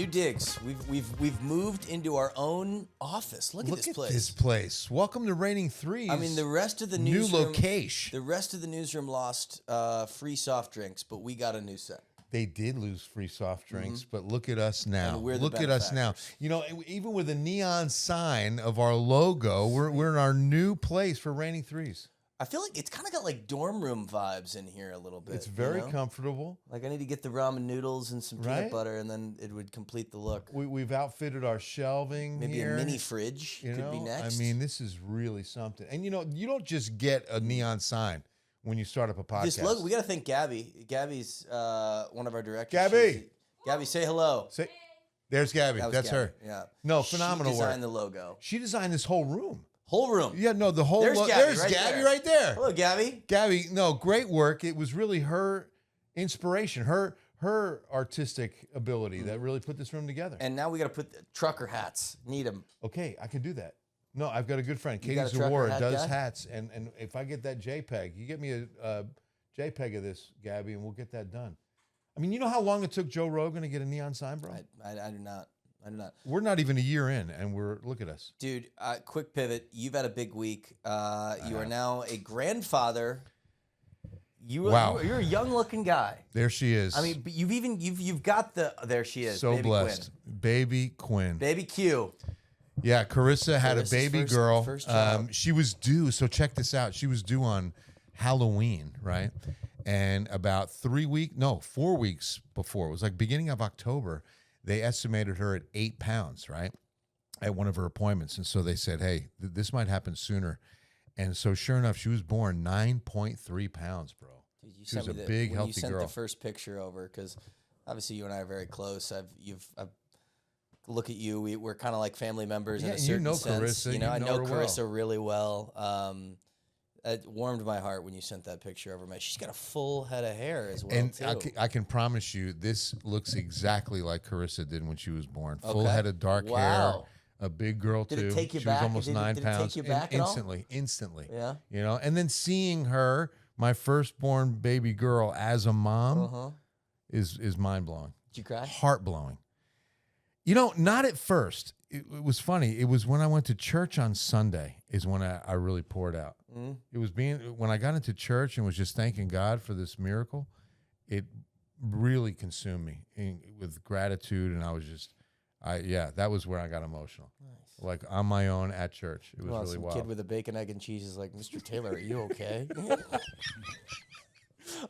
New digs. We've moved into our own office. Look at this place. Welcome to Raining Threes. I mean, the rest of the new newsroom, location. The rest of the newsroom lost free soft drinks, but we got a new set. They did lose free soft drinks, but look at us now. And we're the look at us now. benefactors. You know, even with a neon sign of our logo, we're in our new place for Raining Threes. I feel like it's kind of got like dorm room vibes in here a little bit. It's very you know? comfortable. Like I need to get the ramen noodles and some peanut butter, and then it would complete the look. We've outfitted our shelving Maybe here. a mini fridge could be next. I mean, this is really something. And you know, you don't just get a neon sign when you start up a podcast. This logo, we got to thank Gabby. Gabby's one of our directors. Gabby! Gabby, say hello. There's Gabby. That's Gabby. her. Yeah. No, phenomenal She work. designed the logo. She designed this whole room. Whole room. Yeah, no, the whole There's Gabby, Gabby right there. Hello, Gabby. Gabby, no, great work. It was really her inspiration, her artistic ability that really put this room together. And now we got to put the trucker hats. Need them. Okay, I can do that. No, I've got a good friend, You Katie got a trucker Zawara, hat does guy? hats, and if I get that JPEG, you get me a JPEG of this, Gabby, and we'll get that done. I mean, you know how long it took Joe Rogan to get a neon sign, bro? I do not. I do not. We're not even a year in, and look at us. Dude, quick pivot. You've had a big week. You are now a grandfather. Wow. You're a young-looking guy. There she is. I mean, but you've got there she is. So baby blessed. Quinn. Baby Quinn. Baby Q. Yeah, Carissa had a Carissa's baby girl. first child. She was due. So check this out. She was due on Halloween, right? And about 4 weeks before, it was like beginning of October, they estimated her at 8 pounds, right? At one of her appointments. And so they said, hey, this might happen sooner. And so sure enough, she was born 9.3 pounds, bro. Dude, She was a big, healthy you sent girl. the first picture over, because obviously you and I are very close. I've look at you. We're kind of like family members in a certain you know sense. Carissa. You know, I know her well. Carissa really well. It warmed my heart when you sent that picture over. She's got a full head of hair as well, And too. I can promise you, this looks exactly like Carissa did when she was born. Full Okay. head of dark hair, a big girl Did too. it take you she back? was almost Did it- 9 did it take pounds. you back at all? Instantly. Yeah. You know, and then seeing her, my firstborn baby girl, as a mom, is mind blowing. Did you cry? Heart blowing. You know, not at first. It was funny. It was when I went to church on Sunday is when I really poured out. It was when I got into church and was just thanking God for this miracle. It really consumed me with gratitude, and I was just, that was where I got emotional. Nice. Like on my own at church. It was really some wild. kid with a bacon, egg, and cheese is like, Mr. Taylor, are you okay?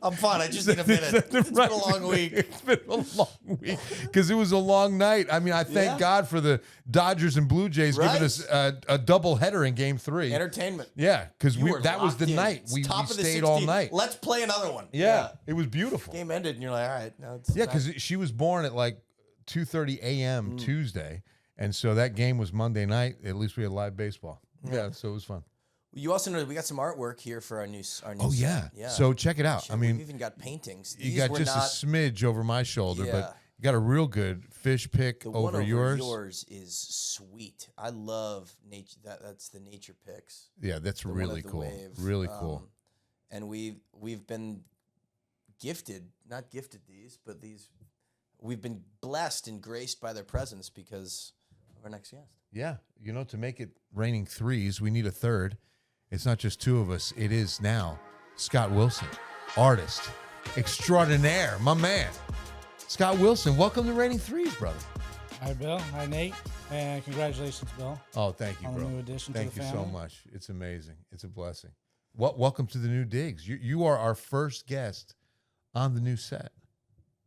I'm fine. I just need a minute. It's been a long week. It's been a long week because it was a long night. I mean, I thank God for the Dodgers and Blue Jays giving us a double header in Game 3. Entertainment. Yeah, because that was the locked in. night It's we top of the stayed all 16th. night. Let's play another one. Yeah, it was beautiful. Game ended, and you're like, all right. Now it's Because she was born at like 2:30 a.m. Tuesday, and so that game was Monday night. At least we had live baseball. Yeah, so it was fun. You also know that we got some artwork here for our new. Oh yeah. So check it out. Shit, I mean, we've even got paintings. you got just a smidge over my shoulder, but you got a real good fish pick the over one over yours. Yours is sweet. I love nature. That's the nature pics. Yeah, that's The one really of the cool. wave. Really cool. And we've been not gifted these, but we've been blessed and graced by their presence because of our next guest. Yeah, you know, to make it Raining Threes, we need a third. It's not just two of us. It is now Scott Wilson, artist extraordinaire, my man. Scott Wilson, welcome to Raining Threes, brother. Hi, Bill. Hi, Nate. And congratulations, Bill. Oh, thank you, On the bro. new addition to Thank the you so family. much. It's amazing. It's a blessing. Welcome to the new digs. You are our first guest on the new set.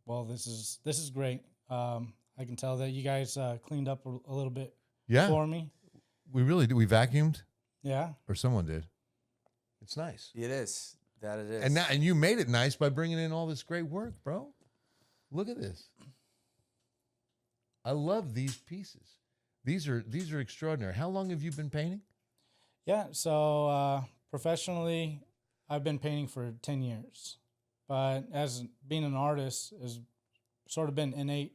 Well, this is great. I can tell that you guys cleaned up a little bit for me. We really did. We vacuumed, Yeah. or someone did. It's nice. It is. That it is. And you made it nice by bringing in all this great work, bro. Look at this. I love these pieces. These are extraordinary. How long have you been painting? Yeah. So professionally, I've been painting for 10 years. But as being an artist has sort of been innate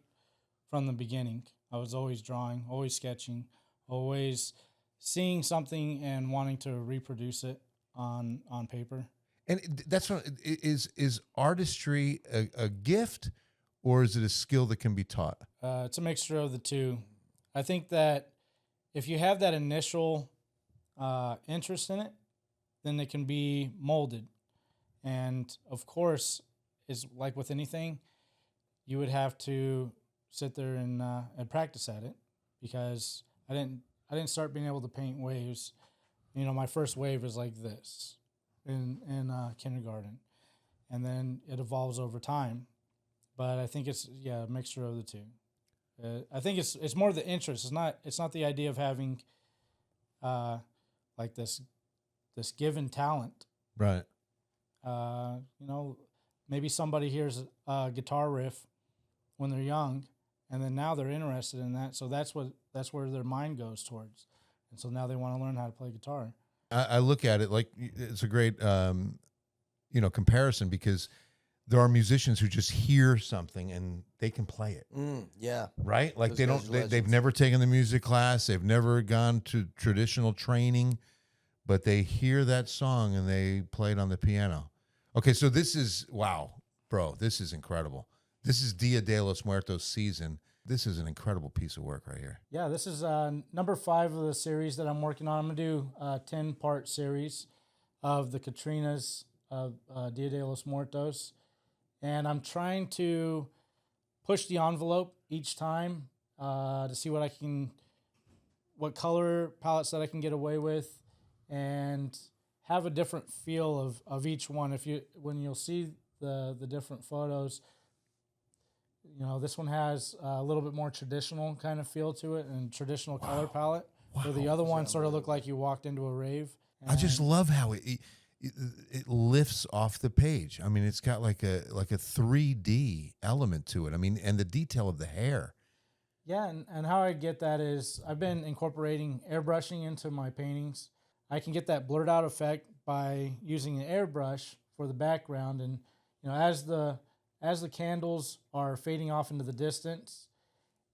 from the beginning. I was always drawing, always sketching, always seeing something and wanting to reproduce it on paper. And that's what is artistry a gift, or is it a skill that can be taught? It's a mixture of the two. I think that if you have that initial interest in it, then it can be molded. And of course, is like with anything, you would have to sit there and practice at it, because I didn't start being able to paint waves. You know, my first wave is like this in kindergarten, and then it evolves over time. But I think it's a mixture of the two. I think it's more the interest. It's not the idea of having like this given talent. Right. You know, maybe somebody hears a guitar riff when they're young, and then now they're interested in that. So that's where their mind goes towards, and so now they want to learn how to play guitar. I look at it like it's a great comparison, because there are musicians who just hear something and they can play it. Yeah. Right? Like Those they've never taken the music class, they've never gone to traditional training, but they hear that song and they play it on the piano. Okay, so this is, wow, bro, this is incredible. This is Dia de los Muertos season. This is an incredible piece of work right here. Yeah, this is number 5 of the series that I'm working on. I'm going to do a 10-part series of the Katrinas of Dia de los Muertos. And I'm trying to push the envelope each time to see what color palettes that I can get away with, and have a different feel of each one. When you'll see the different photos, you know, this one has a little bit more traditional kind of feel to it and traditional color palette. Where the other one sort of looked like you walked into a rave. I just love how it lifts off the page. I mean, it's got like a 3D element to it. I mean, and the detail of the hair. Yeah, and how I get that is I've been incorporating airbrushing into my paintings. I can get that blurred out effect by using an airbrush for the background, and you know, as the candles are fading off into the distance,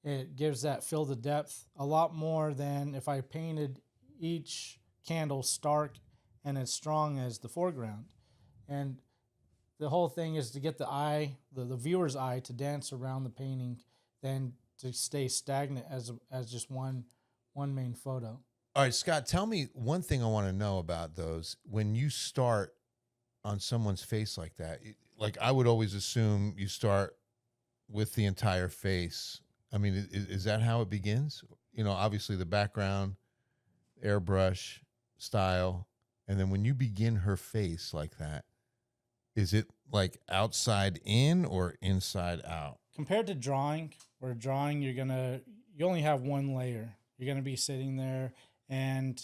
it gives that fill the depth a lot more than if I painted each candle stark and as strong as the foreground. And the whole thing is to get the eye, the viewer's eye, to dance around the painting than to stay stagnant as just one main photo. All right, Scott, tell me one thing I want to know about those. When you start on someone's face like that, like I would always assume you start with the entire face. I mean, is that how it begins? You know, obviously the background, airbrush style, and then when you begin her face like that, is it like outside in or inside out? Compared to drawing, where drawing you only have one layer. You're gonna be sitting there and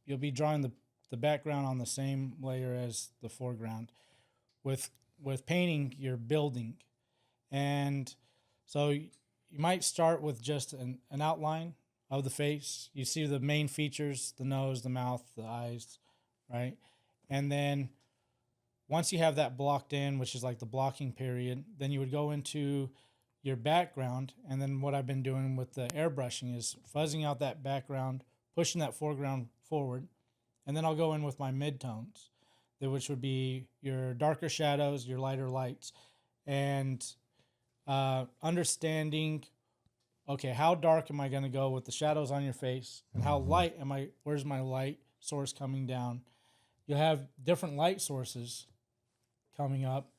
you'll be drawing the background on the same layer as the foreground. With painting, you're building. And so you might start with just an outline of the face. You see the main features, the nose, the mouth, the eyes, right? And then once you have that blocked in, which is like the blocking period, then you would go into your background. And then what I've been doing with the airbrushing is fuzzing out that background, pushing that foreground forward. And then I'll go in with my midtones, which would be your darker shadows, your lighter lights, and understanding, okay, how dark am I going to go with the shadows on your face, and how light where's my light source coming down? You'll have different light sources coming up,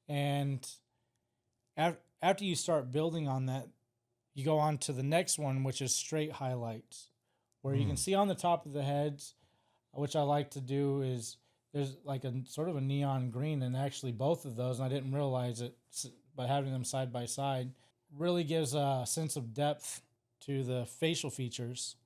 and after you start building on that, you go on to the next one, which is straight highlights, where you can see on the top of the heads, which I like to do is there's like a sort of a neon green, and actually both of those, and I didn't realize it by having them side by side, really gives a sense of depth to the facial features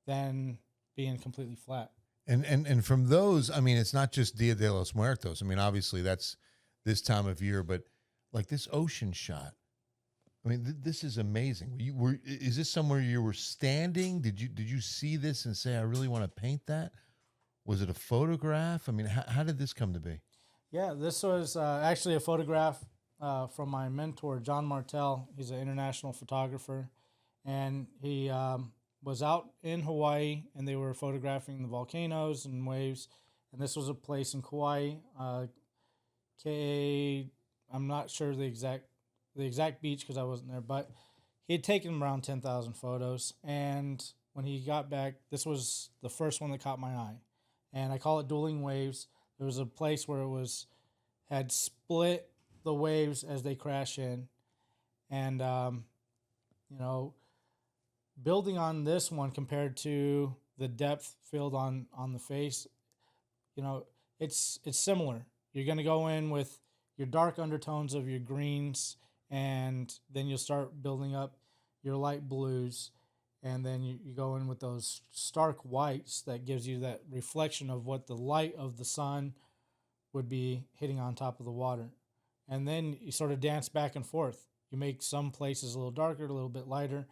than being completely flat. And from those, I mean, it's not just Dia de los Muertos. I mean, obviously that's this time of year, but like this ocean shot. I mean, this is amazing. Is this somewhere you were standing? Did you see this and say, I really want to paint that? Was it a photograph? I mean, how did this come to be? Yeah, this was actually a photograph from my mentor, John Martell. He's an international photographer, and he was out in Hawaii, and they were photographing the volcanoes and waves. And this was a place in Kauai, I'm not sure the exact the exact beach because I wasn't there, but he had taken around 10,000 photos. And when he got back, this was the first one that caught my eye. And I call it dueling waves. There was a place where had split the waves as they crash in. And, building on this one compared to the depth filled on the face, it's similar. You're going to go in with your dark undertones of your greens, and then you'll start building up your light blues, and then you go in with those stark whites that gives you that reflection of what the light of the sun would be hitting on top of the water. And then you sort of dance back and forth. You make some places a little darker, a little bit lighter,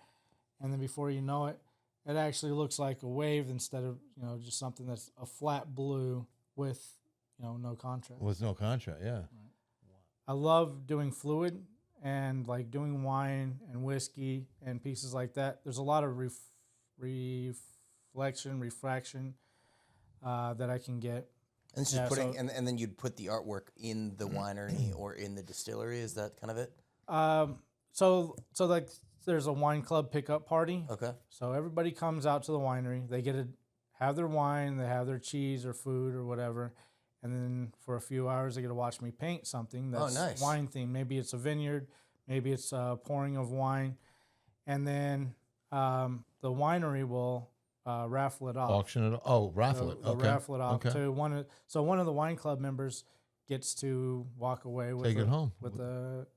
and then before you know it, it actually looks like a wave instead of just something that's a flat blue with no contrast. With no contrast, yeah. Right. I love doing fluid and like doing wine and whiskey and pieces like that. There's a lot of refraction that I can get. And it's just and then you'd put the artwork in the winery or in the distillery. Is that kind of it? So like there's a wine club pickup party. Okay. So everybody comes out to the winery. They get to have their wine, they have their cheese or food or whatever. And then for a few hours, they get to watch me paint something that's nice. wine themed. Maybe it's a vineyard, maybe it's a pouring of wine. And then the winery will raffle it off. Auction it. Oh, raffle it. Okay. Raffle it off Okay. to one of the wine club members gets to walk away with Take it home with a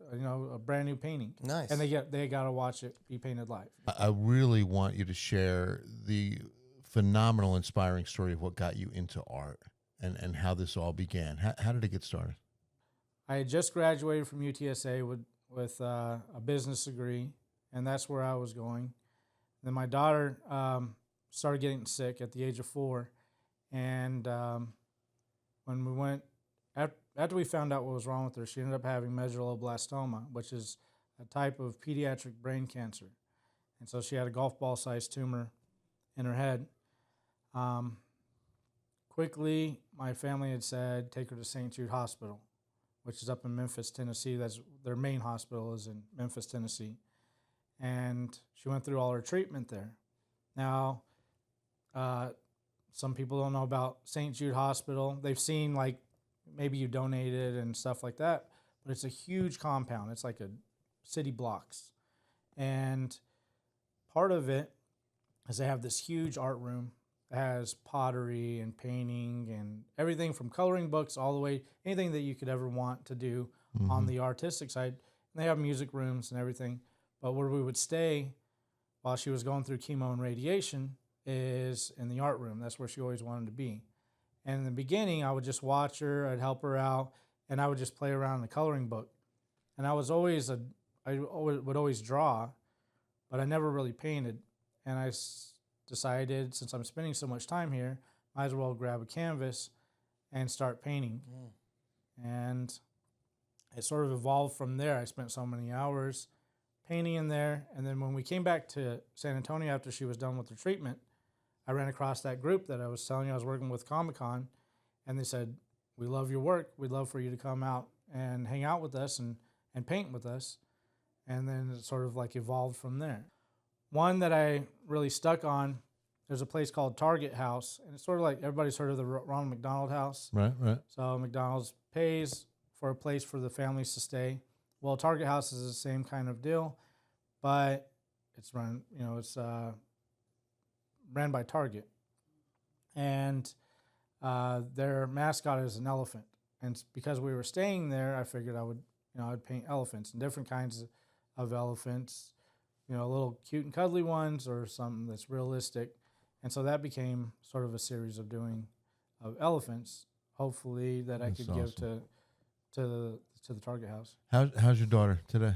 brand new painting. Nice. And they got to watch it be painted live. I really want you to share the phenomenal, inspiring story of what got you into art and how this all began. How did it get started? I had just graduated from UTSA with a business degree, and that's where I was going. Then my daughter started getting sick at the age of 4, and when we went after we found out what was wrong with her, she ended up having medulloblastoma, which is a type of pediatric brain cancer, and so she had a golf ball sized tumor in her head. Quickly, my family had said, take her to St. Jude Hospital, which is up in Memphis, Tennessee. That's their main hospital is in Memphis, Tennessee. And she went through all her treatment there. Now, some people don't know about St. Jude Hospital. They've seen like maybe you donated and stuff like that, but it's a huge compound. It's like a city blocks. And part of it is they have this huge art room. It has pottery and painting and everything from coloring books all the way, anything that you could ever want to do on the artistic side. And they have music rooms and everything. But where we would stay while she was going through chemo and radiation is in the art room. That's where she always wanted to be. And in the beginning, I would just watch her, I'd help her out, and I would just play around in the coloring book. And I would always draw, but I never really painted. And I decided, since I'm spending so much time here, might as well grab a canvas and start painting. And it sort of evolved from there. I spent so many hours painting in there. And then when we came back to San Antonio after she was done with her treatment, I ran across that group that I was telling you I was working with, Comic-Con, and they said, we love your work. We'd love for you to come out and hang out with us and paint with us. And then it sort of like evolved from there. One that I really stuck on, there's a place called Target House, and it's sort of like everybody's heard of the Ronald McDonald House. Right. So McDonald's pays for a place for the families to stay. Well, Target House is the same kind of deal, but it's run by Target, and their mascot is an elephant. And because we were staying there, I figured I'd paint elephants and different kinds of elephants. Little cute and cuddly ones or something that's realistic. And so that became sort of a series of elephants, hopefully, that I could give to the Target House. How's your daughter today?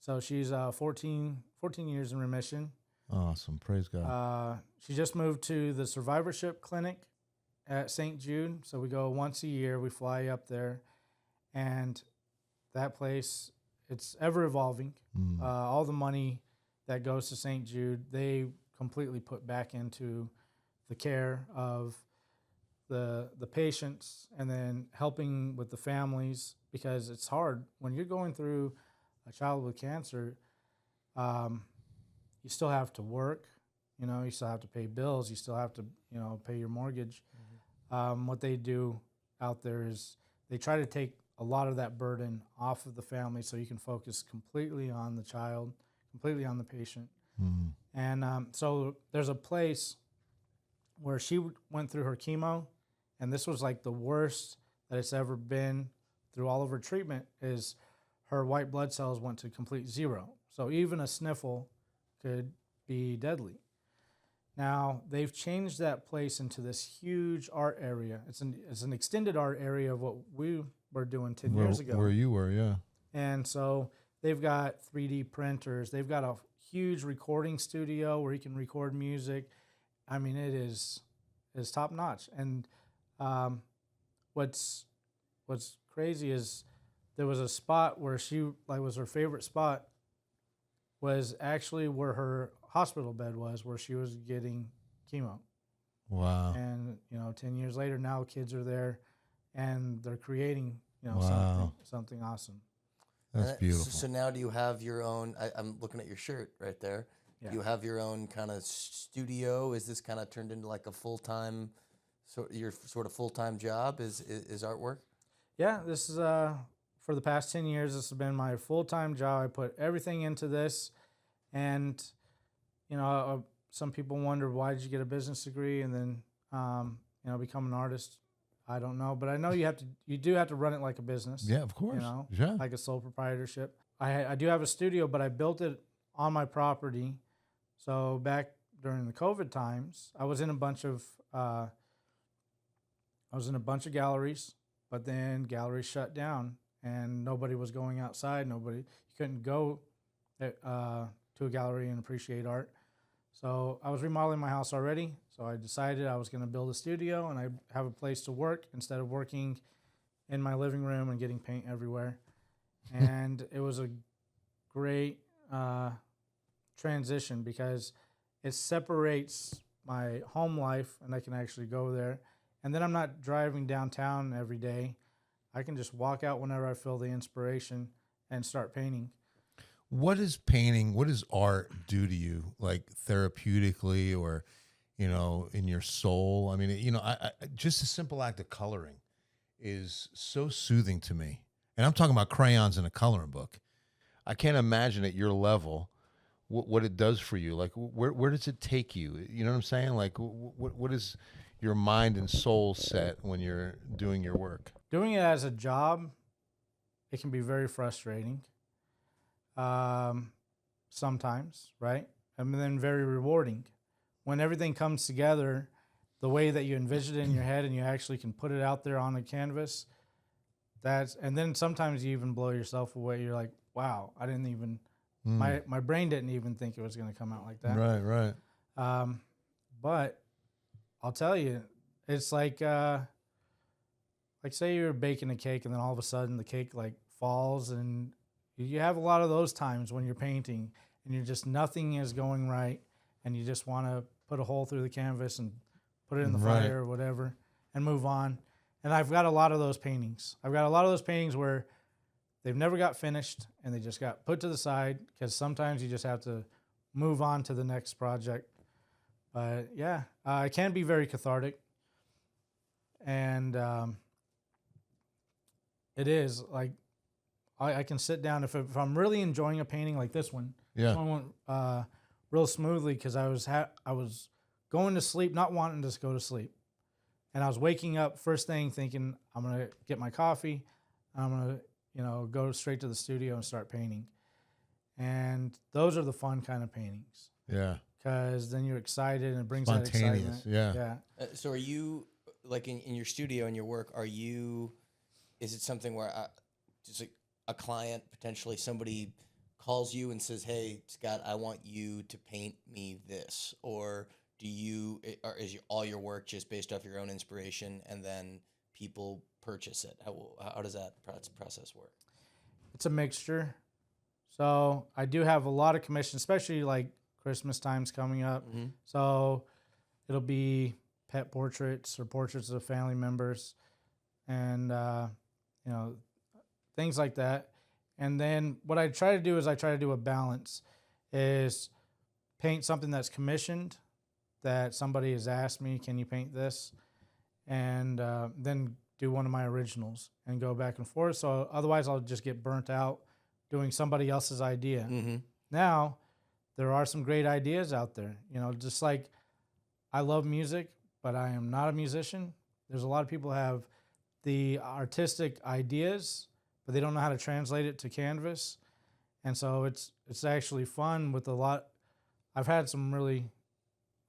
So she's 14 years in remission. Awesome. Praise God. She just moved to the survivorship clinic at St. Jude. So we go once a year. We fly up there. And that place, it's ever evolving. All the money that goes to St. Jude, they completely put back into the care of the patients and then helping with the families, because it's hard when you're going through a child with cancer, you still have to work. You know, you still have to pay bills. You still have to, you know, pay your mortgage. What they do out there is they try to take a lot of that burden off of the family so you can focus completely on the child, completely on the patient. And so there's a place where she went through her chemo, and this was like the worst that it's ever been through all of her treatment, is her white blood cells went to complete zero. So even a sniffle could be deadly. Now, they've changed that place into this huge art area. It's an extended art area of what we were doing 10 years ago. Where you were, yeah. And so they've got 3D printers. They've got a huge recording studio where you can record music. I mean, it is top notch. And what's crazy is there was a spot where she, like, was her favorite spot, was actually where her hospital bed was, where she was getting chemo. Wow. And, you know, 10 years later, now kids are there and they're creating, you know, Wow. something awesome. That's beautiful. So now do you have your own, I'm looking at your shirt right there. Yeah. Do you have your own kind of studio? Is this kind of turned into like a full-time, your sort of full-time job is artwork? Yeah, this is, for the past 10 years, this has been my full-time job. I put everything into this. And, you know, some people wonder, why did you get a business degree and then, you know, become an artist? I don't know, but I know you do have to run it like a business. Yeah, of course. You know, yeah. like a sole proprietorship. I do have a studio, but I built it on my property. So back during the COVID times, I was in a bunch of galleries, but then galleries shut down and nobody was going outside. You couldn't go to a gallery and appreciate art. So I was remodeling my house already. So I decided I was going to build a studio and I have a place to work instead of working in my living room and getting paint everywhere. And it was a great transition because it separates my home life and I can actually go there. And then I'm not driving downtown every day. I can just walk out whenever I feel the inspiration and start painting. What is painting, what does art do to you, like therapeutically or, you know, in your soul? I mean, you know, I just a simple act of coloring is so soothing to me. And I'm talking about crayons in a coloring book. I can't imagine at your level what it does for you. Like, where does it take you? You know what I'm saying? Like, what is your mind and soul set when you're doing your work? Doing it as a job, it can be very frustrating. Sometimes, right? And then very rewarding. When everything comes together the way that you envision it in your head and you actually can put it out there on a canvas, and then sometimes you even blow yourself away. You're like, wow, I didn't even, my brain didn't even think it was going to come out like that. Right. But I'll tell you, it's like say you're baking a cake and then all of a sudden the cake like falls, and you have a lot of those times when you're painting and you're just, nothing is going right and you just want to put a hole through the canvas and put it in the fire or whatever and move on. And I've got a lot of those paintings. I've got a lot of those paintings where they've never got finished and they just got put to the side because sometimes you just have to move on to the next project. But yeah, it can be very cathartic. And it is like, I can sit down if I'm really enjoying a painting like this one. Yeah. This one went real smoothly because I was going to sleep, not wanting to go to sleep, and I was waking up first thing thinking I'm gonna get my coffee, I'm gonna go straight to the studio and start painting, and those are the fun kind of paintings. Yeah. Because then you're excited and it brings that Spontaneous. excitement. Yeah. So are you, like in your studio and your work, is it something where just like a client, potentially somebody calls you and says, hey, Scott, I want you to paint me this? Or is all your work just based off your own inspiration and then people purchase it? How does that process work? It's a mixture. So I do have a lot of commissions, especially like Christmas time's coming up. Mm-hmm. So it'll be pet portraits or portraits of family members and, things like that. And then what I try to do is I try to do a balance, is paint something that's commissioned, that somebody has asked me, can you paint this? And then do one of my originals and go back and forth. So otherwise I'll just get burnt out doing somebody else's idea. Mm-hmm. Now, there are some great ideas out there. You know, just like I love music, but I am not a musician. There's a lot of people who have the artistic ideas, but they don't know how to translate it to canvas. And so it's actually fun with a lot. I've had some really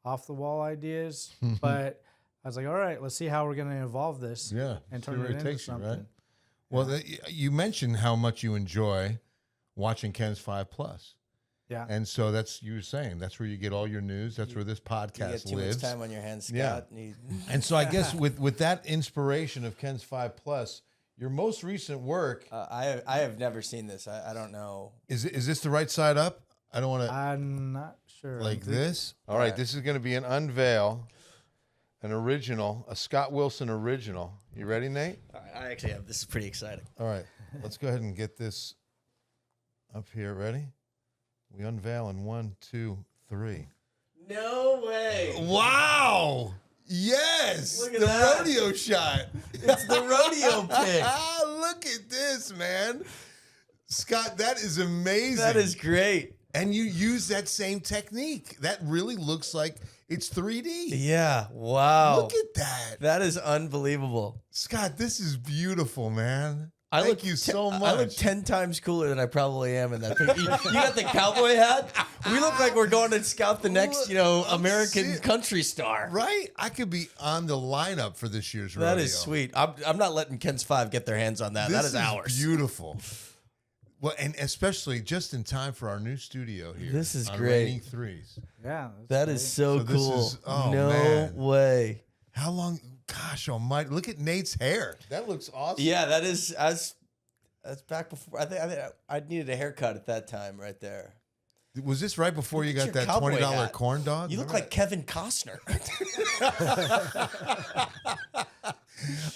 off the wall ideas, but I was like, all right, let's see how we're going to evolve this. Yeah, and see turn where it it into takes you, something. right? Well, you mentioned how much you enjoy watching Ken's 5 Plus. Yeah. And so you were saying, that's where you get all your news. That's where this You podcast get too lives. much time on your hands, Scott. Yeah. And so I guess with that inspiration of Ken's 5 Plus, your most recent work I have never seen this. I don't know. is this the right side up? I don't want to I'm not sure. like this. All right, this is going to be an unveil, an original, a Scott Wilson original. You ready, Nate? I actually have. This is pretty exciting. All right, let's go ahead and get this up here. Ready? We unveil in 1, 2, 3. No way. Wow! Yes, Look at the that. rodeo shot. It's the rodeo pick. Look at this, man. Scott, that is amazing. That is great. And you use that same technique. That really looks like it's 3D. Yeah. Wow. Look at that. That is unbelievable. Scott, this is beautiful, man. I Thank look you so much. I look 10 times cooler than I probably am in that picture. You got the cowboy hat? We look like we're going to scout the next, I'm American serious. country star. Right? I could be on the lineup for this year's rodeo. That is sweet. I'm not letting Ken's 5 get their hands on that. This That is ours. Beautiful. Well, and especially just in time for our new studio here. This is on great. Raining Threes. Yeah. That is so So this cool. is- oh, no man. way. How long? Gosh almighty. Look at Nate's hair. That looks awesome. Yeah, that is that's back before. I think I needed a haircut at that time right there. Was this right before you Look got at that your cowboy $20 hat. corn dog? You look Remember like Kevin Costner.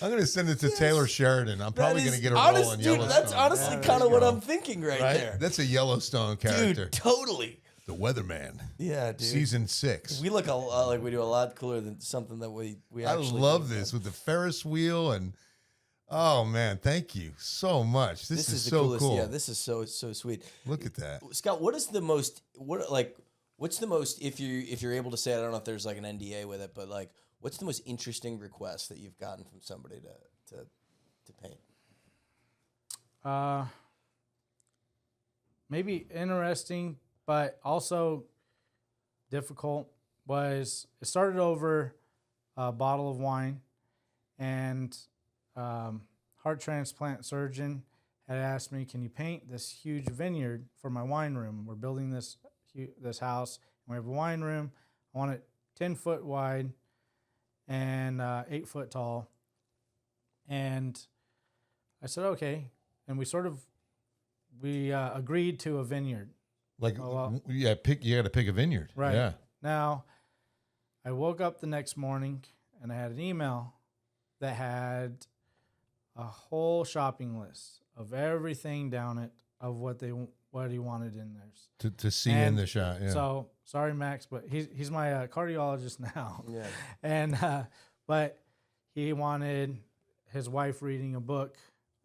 I'm going to send it to Taylor Sheridan. I'm probably going to get a role honest, in dude, Yellowstone. that's honestly Yeah, kind there of you what go. I'm thinking right, right? there. That's a Yellowstone character. Dude, totally. The Weatherman. Yeah, dude. Season 6. We look like we do a lot cooler than something that we I actually love do. this with the Ferris wheel and oh man, thank you so much. This is the so coolest. cool. Yeah, this is so sweet. Look at that. Scott, what's the most if you're able to say, I don't know if there's like an NDA with it, but like what's the most interesting request that you've gotten from somebody to paint? Maybe interesting, but also difficult was it started over a bottle of wine, and heart transplant surgeon had asked me, can you paint this huge vineyard for my wine room? We're building this house, and we have a wine room. I want it 10 foot wide and 8 foot tall. And I said, okay. And we agreed to a vineyard. Like Oh, wow. you got to pick a vineyard. Right. Yeah. Now, I woke up the next morning and I had an email that had a whole shopping list of everything down it of what he wanted in there. To see in And the shot. Yeah. So sorry, Max, but he's my cardiologist now. Yeah. And but he wanted his wife reading a book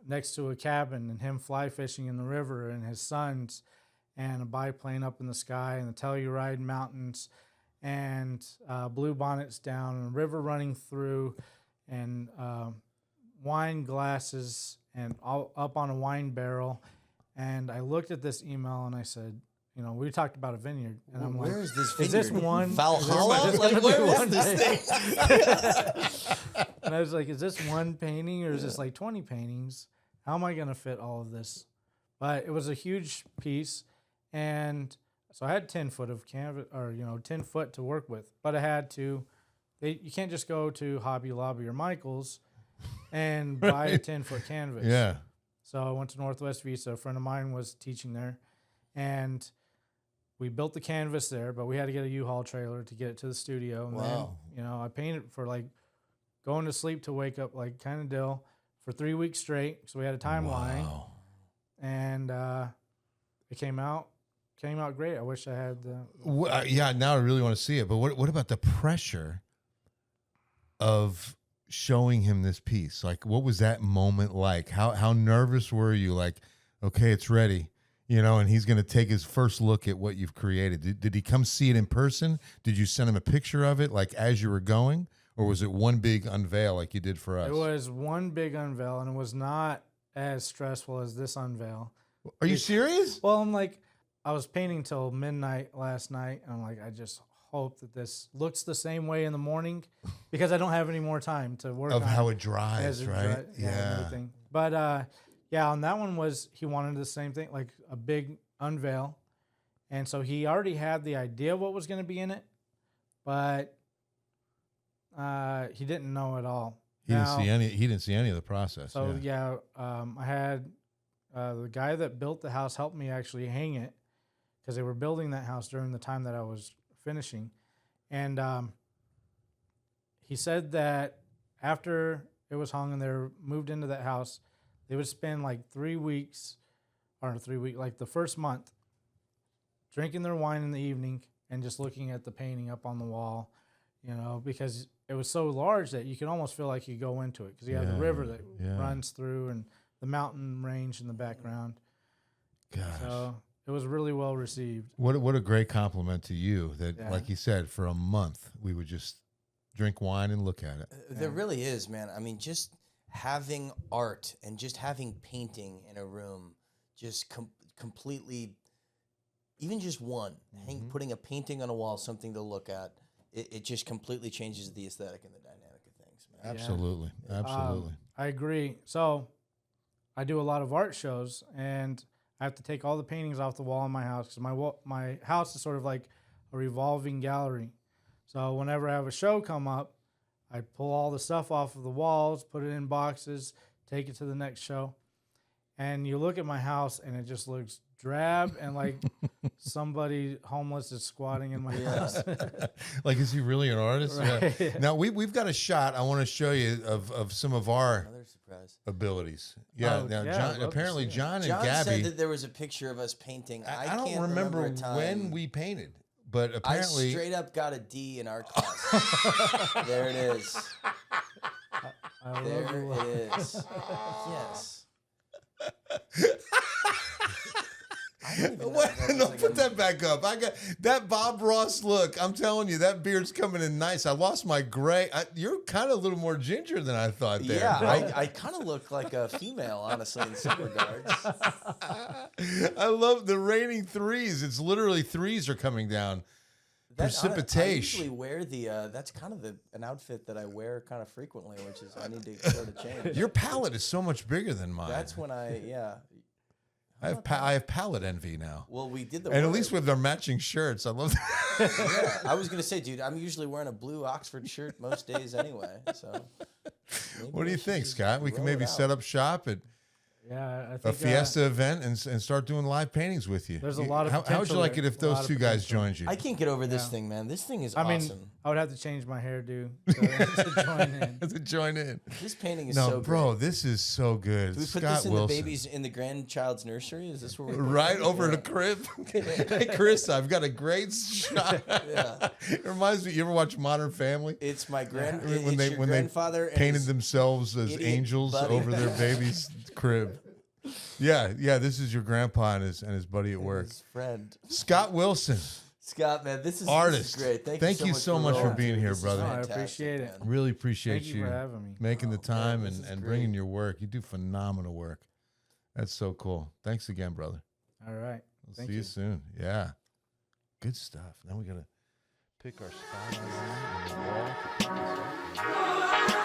next to a cabin and him fly fishing in the river and his sons and a biplane up in the sky and the Telluride Mountains and blue bonnets down and a river running through and wine glasses and all up on a wine barrel. And I looked at this email and I said, we talked about a vineyard, and I'm Where like, is this is this vineyard? one Valhalla? is this Like, gonna where be is one this day? thing? And I was like, is this one painting or is this like 20 paintings? How am I going to fit all of this? But it was a huge piece. And so I had 10 foot of canvas or, 10 foot to work with, but I had to, you can't just go to Hobby Lobby or Michael's and buy a 10 foot canvas. yeah. So I went to Northwest Vista. A friend of mine was teaching there and we built the canvas there, but we had to get a U-Haul trailer to get it to the studio. And Wow. then, I painted for like going to sleep to wake up like kind of dill for 3 weeks straight. So we had a timeline. Wow. and it came out great. I wish I had the. Yeah, now I really want to see it. But what about the pressure of showing him this piece? Like, what was that moment like? How nervous were you? Like, okay, it's ready, and he's going to take his first look at what you've created. Did he come see it in person? Did you send him a picture of it, like as you were going, or was it one big unveil like you did for us? It was one big unveil, and it was not as stressful as this unveil. Are you serious? Well, I'm like, I was painting till midnight last night, and I'm like, I just hope that this looks the same way in the morning, because I don't have any more time to work Of on how it dries, as it right? and everything. But yeah, on that one he wanted the same thing, like a big unveil, and so he already had the idea of what was going to be in it, but he didn't know it all. He didn't see any of the process. So I had the guy that built the house help me actually hang it, because they were building that house during the time that I was finishing. And he said that after it was hung and they were moved into that house, they would spend like 3 weeks, like the first month, drinking their wine in the evening and just looking at the painting up on the wall, because it was so large that you could almost feel like you go into it, because you have the river that runs through and the mountain range in the background. Gosh. So it was really well received. What a great compliment to you that, like you said, for a month we would just drink wine and look at it. There really is, man. I mean, just having art and just having painting in a room just completely, even just one, putting a painting on a wall, something to look at, it just completely changes the aesthetic and the dynamic of things, man. Absolutely. Absolutely. I agree. So I do a lot of art shows, and I have to take all the paintings off the wall in my house, because my house is sort of like a revolving gallery. So whenever I have a show come up, I pull all the stuff off of the walls, put it in boxes, take it to the next show. And you look at my house, and it just looks drab and like somebody homeless is squatting in my house. Like, is he really an artist? Right. Yeah. Now, we've got a shot I want to show you of some of our Another surprise. abilities. Yeah. Now, John, apparently John and John Gabby. said that there was a picture of us painting. I don't can't remember a time. when we painted, but apparently I straight up got a D in art class. There it is. There it is. Yes. No, put that back up. I got that Bob Ross look. I'm telling you, that beard's coming in nice. I lost my gray. You're kind of a little more ginger than I thought there. Yeah, I kind of look like a female, honestly, in some regards. I love the raining threes. It's literally threes are coming down. Precipitation. I usually wear that's kind of an outfit that I wear kind of frequently, which is I need to sort of change. Your palette is so much bigger than mine. That's when I I have palette envy now. Well, we did the and at least with their matching shirts. I love that. Yeah, I was gonna say, dude, I'm usually wearing a blue Oxford shirt most days anyway. So, what do you think, Scott? We can maybe set up shop at I think, a Fiesta event and start doing live paintings with you. There's a lot of How would you like it if those two guys joined you? I can't get over this thing, man. This thing is I awesome. mean, I would have to change my hairdo to join in. To join in. This painting is No, so bro, great. this is so good. Do we put Scott this in Wilson. the baby's in the grandchild's nursery? Is this where we're Right over the crib? Hey, Chris, I've got a great shot. Yeah. It reminds me, you ever watch Modern Family? It's my When they grandfather and painted his themselves as idiot angels buddy. over their baby's crib. Yeah, this is your grandpa and his buddy at work. his friend. Scott Wilson, Scott, man, this is artist. great. Thank you so much for rolling being through. here, This is brother. I fantastic, appreciate it. man. Really appreciate Thank you for having me. making the time this is and great. bringing your work. You do phenomenal work. That's so cool. Thanks again, brother. All right. We'll Thank see you you. soon. Yeah. Good stuff. Now we got to pick our spot on the wall.